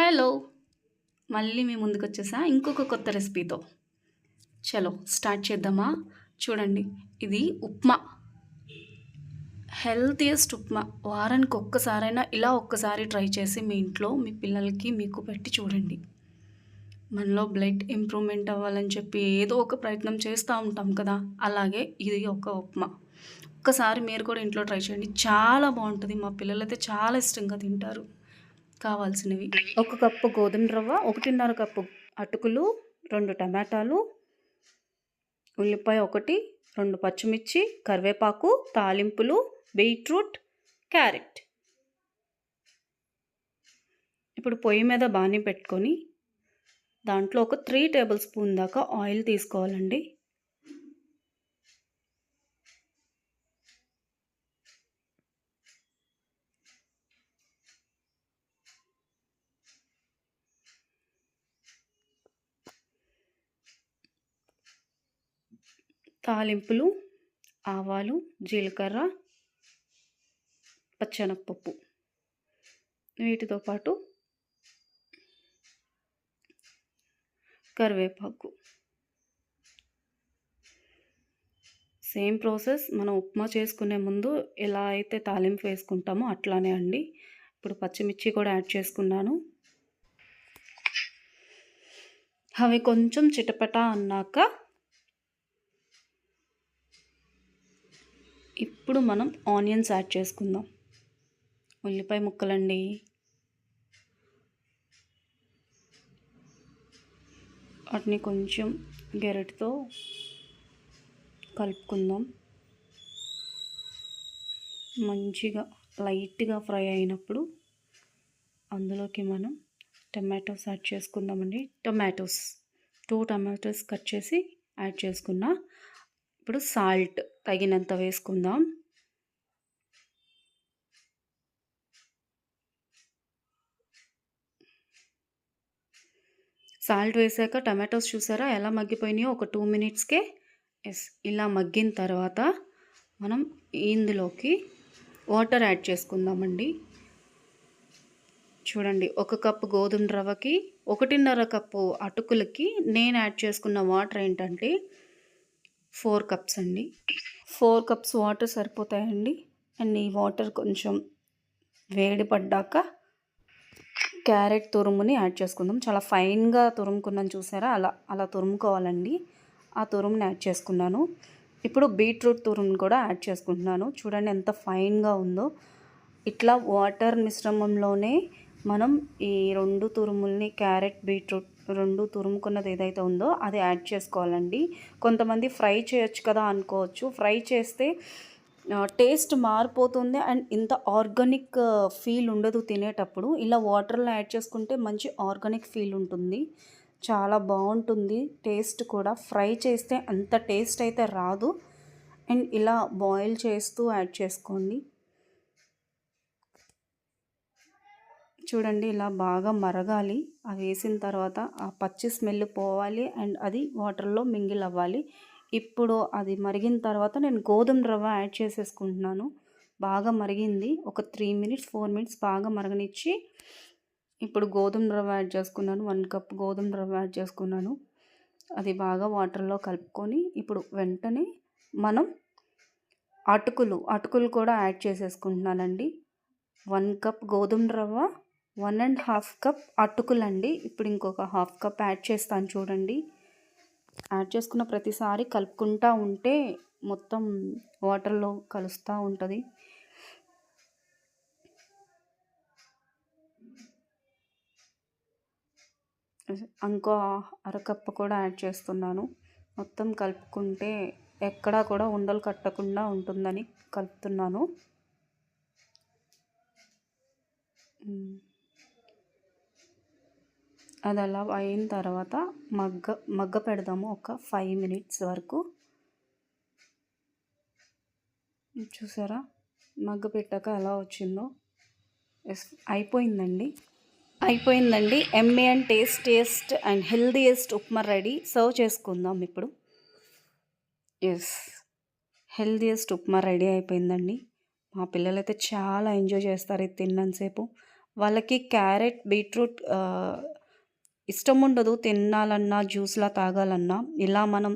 Hello! మళ్ళీ మీ ముందుకొచ్చేసా ఇంకొక కొత్త రెసిపీతో. చలో స్టార్ట్ చేద్దామా? చూడండి, ఇది ఉప్మా. హెల్తీయెస్ట్ ఉప్మా. వారానికి ఒక్కసారైనా ఇలా ఒక్కసారి ట్రై చేసి మీ ఇంట్లో మీ పిల్లలకి, మీకు పెట్టి చూడండి. మనలో బ్లడ్ ఇంప్రూవ్‌మెంట్ అవ్వాలని చెప్పి ఏదో ఒక ప్రయత్నం చేస్తూ ఉంటాం కదా! అలాగే ఇది ఒక ఉప్మా. ఒక్కసారి మీరు కూడా ఇంట్లో ట్రై చేయండి. చాలా బావుంటది. మా పిల్లలైతే చాలా ఇష్టంగా తింటారు. కావాల్సినవి: 1 కప్పు గోధుమ రవ్వ, 1:30 కప్పు అటుకులు, 2 టమాటాలు, ఉల్లిపాయ 1, 2 పచ్చిమిర్చి, కరివేపాకు, తాలింపులు, బీట్రూట్, క్యారెట్. ఇప్పుడు పొయ్యి మీద బాణీ పెట్టుకొని దాంట్లో ఒక 3 టేబుల్ స్పూన్ దాకా ఆయిల్ తీసుకోవాలండి. తాలింపులు: ఆవాలు, జీలకర్ర, పచ్చెనగపప్పు. వీటితో పాటు కరివేపాకు. సేమ్ ప్రాసెస్ మనం ఉప్మా చేసుకునే ముందు ఎలా అయితే తాలింపు వేసుకుంటామో అట్లానే అండి. ఇప్పుడు పచ్చిమిర్చి కూడా యాడ్ చేసుకున్నాను. అవి కొంచెం చిటపటా అన్నాక ఇప్పుడు మనం ఆనియన్స్ యాడ్ చేసుకుందాం. ఉల్లిపాయ ముక్కలండి. వాటిని కొంచెం గెరటితో కలుపుకుందాం. మంచిగా లైట్గా ఫ్రై అయినప్పుడు అందులోకి మనం టమాటోస్ యాడ్ చేసుకుందామండి. 2 టమాటోస్ కట్ చేసి యాడ్ చేసుకున్నా. ఇప్పుడు సాల్ట్ తగినంత వేసుకుందాం. సాల్ట్ వేసాక టమాటోస్ చూసారా ఎలా మగ్గిపోయినాయో? ఒక 2 మినిట్స్కే. ఇలా మగ్గిన తర్వాత మనం ఇందులోకి వాటర్ యాడ్ చేసుకుందామండి. చూడండి, 1 కప్పు గోధుమ రవ్వకి, 1:30 కప్పు అటుకులకి నేను యాడ్ చేసుకున్న వాటర్ ఏంటంటే 4 కప్స్ అండి. 4 కప్స్ వాటర్ సరిపోతాయండి. అండ్ ఈ వాటర్ కొంచెం వేడి పడ్డాక క్యారెట్ తురుముని యాడ్ చేసుకుందాం. చాలా ఫైన్గా తురుముకున్నాను చూసారా? అలా తురుముకోవాలండి. ఆ తురుముని యాడ్ చేసుకున్నాను. ఇప్పుడు బీట్రూట్ తురుముని కూడా యాడ్ చేసుకుంటున్నాను. చూడండి ఎంత ఫైన్గా ఉందో. ఇట్లా వాటర్ మిశ్రమంలోనే మనం ఈ 2 తురుముల్ని, క్యారెట్, బీట్రూట్ 2 తురుముకున్నది ఏదైతే ఉందో అది యాడ్ చేసుకోవాలండి. కొంతమంది ఫ్రై చేయొచ్చు కదా అనుకోవచ్చు. ఫ్రై చేస్తే టేస్ట్ మారిపోతుంది అండ్ ఇంత ఆర్గానిక్ ఫీల్ ఉండదు తినేటప్పుడు. ఇలా వాటర్లో యాడ్ చేసుకుంటే మంచి ఆర్గానిక్ ఫీల్ ఉంటుంది. చాలా బాగుంటుంది టేస్ట్ కూడా. ఫ్రై చేస్తే అంత టేస్ట్ అయితే రాదు. అండ్ ఇలా బాయిల్ చేస్తూ యాడ్ చేసుకోండి. చూడండి, ఇలా బాగా మరగాలి. అవి వేసిన తర్వాత ఆ పచ్చి స్మెల్ పోవాలి అండ్ అది వాటర్లో మింగిల్ అవ్వాలి. ఇప్పుడు అది మరిగిన తర్వాత నేను గోధుమ రవ్వ యాడ్ చేసేసుకుంటున్నాను. బాగా మరిగింది. ఒక 3 మినిట్స్ 4 మినిట్స్ బాగా మరగనిచ్చి ఇప్పుడు గోధుమ రవ్వ యాడ్ చేసుకున్నాను. 1 కప్ గోధుమ రవ్వ యాడ్ చేసుకున్నాను. అది బాగా వాటర్లో కలుపుకొని ఇప్పుడు వెంటనే మనం అటుకులు కూడా యాడ్ చేసేసుకుంటున్నానండి. 1 కప్ గోధుమ రవ్వ, 1.5 కప్ అటుకులండి. ఇప్పుడు ఇంకొక 1/2 కప్ యాడ్ చేస్తాను చూడండి. యాడ్ చేసుకున్న ప్రతిసారి కలుపుకుంటూ ఉంటే మొత్తం వాటర్లో కలుస్తూ ఉంటుంది. ఇంకో అరకప్పు కూడా యాడ్ చేస్తున్నాను. మొత్తం కలుపుకుంటే ఎక్కడా కూడా ఉండలు కట్టకుండా ఉంటుందని కలుపుతున్నాను. అది అలా అయిన తర్వాత మగ్గ పెడదాము ఒక 5 మినిట్స్ వరకు. చూసారా మగ్గ పెట్టాక ఎలా వచ్చిందో? అయిపోయిందండి. Emmy and tastiest and healthiest upma ready. Serve చేసుకుందాం ఇప్పుడు. హెల్దీయెస్ట్ ఉప్మా రెడీ అయిపోయిందండి. మా పిల్లలైతే చాలా ఎంజాయ్ చేస్తారు ఇది తిన్నంతసేపు. వాళ్ళకి క్యారెట్, బీట్రూట్ ఇష్టం ఉండదు తినాలన్నా, జ్యూస్‌లా తాగాలన్నా. ఇలా మనం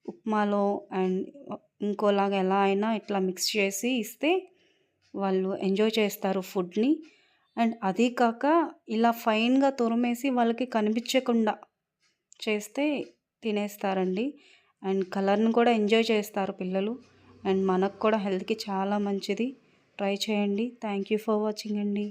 ఉప్మాలో అండ్ ఇంకోలాగా ఎలా అయినా ఇట్లా మిక్స్ చేసి ఇస్తే వాళ్ళు ఎంజాయ్ చేస్తారు ఫుడ్‌ని. అండ్ అదీ కాక ఇలా ఫైన్‌గా తురిమేసి వాళ్ళకి కనిపించకుండా చేస్తే తినేస్తారండి. అండ్ కలర్‌ని కూడా ఎంజాయ్ చేస్తారు పిల్లలు. అండ్ మనకు కూడా హెల్త్‌కి చాలా మంచిది. ట్రై చేయండి. థ్యాంక్ యూ ఫర్ వాచింగ్ అండి.